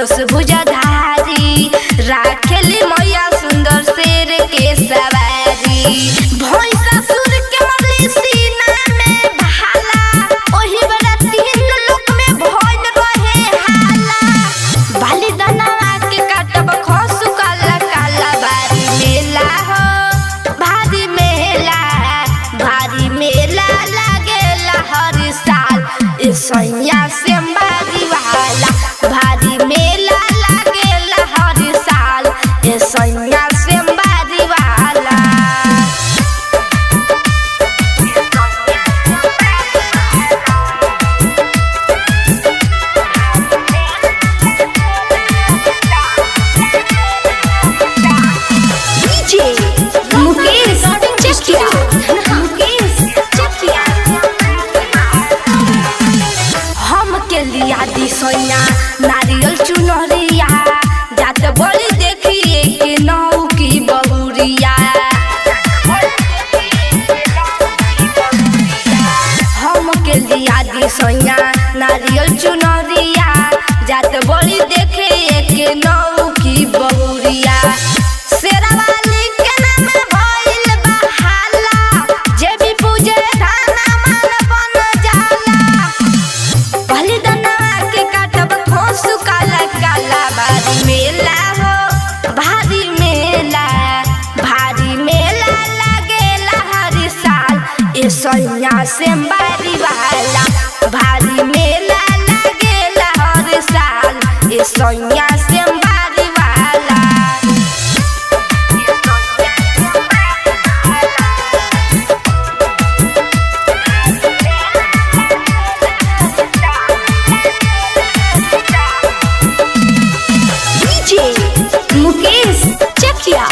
दस भुजाधारी राखेली मैया सुंदर शेर के सवारी। भैंसासुर के मरली सीना में भाला, ओही बेरा तीन लोक में भइल रहे हाला। बलिदानवा के काटब खसु काला काला बारी मेला हो, भारी मेला लागेला हर साल। ए सैया से बारी वाला भारी मेला लागेला हर साल। ए सैया से बारी वाला मुकेश चकिया हम के लिया दी सोया नारियल चुनरिया, जात बड़ी देखिए के नौ की बहुरिया। हम के लिया दी सोया नारियल चुनरिया, जात बड़ी देखिए के नौ की बहुरिया। शेरावाली के नाम भइल बा हाला, जे भी पूजे थाना मान बन जाला। बलिदानवा के काटब खसु काला काला बारी मेला हो, भारी मेला लागेला हर साल। ए सैया से बारी वाला भारी मेला लागेला हर साल। ए सैया से बारी वाला मुकेश चकिया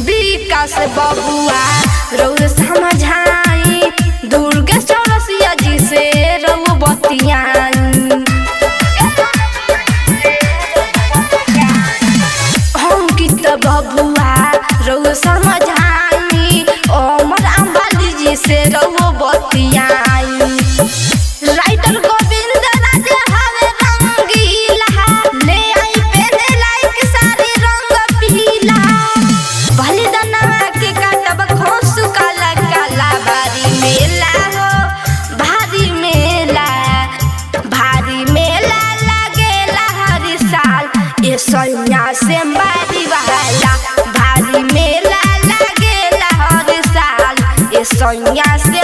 विकास बबुआ रौर समझाई, दुर्गा चौरसिया जी से रऊ बतियाई। हम कित बबुआ रऊ समझाई, अमर अंबाली जी से रऊ बतियाई। राइटर गोविंद राज हवे रंगीला, ले आई पहने लाइक सारी रंग पीला। बलिदानवा के काटब खसु काला काला बारी मेला हो, भारी मेला लागेला हर साल। ए सैया से बारी वाला भारी मेला लागेला हर साल। ए सैया से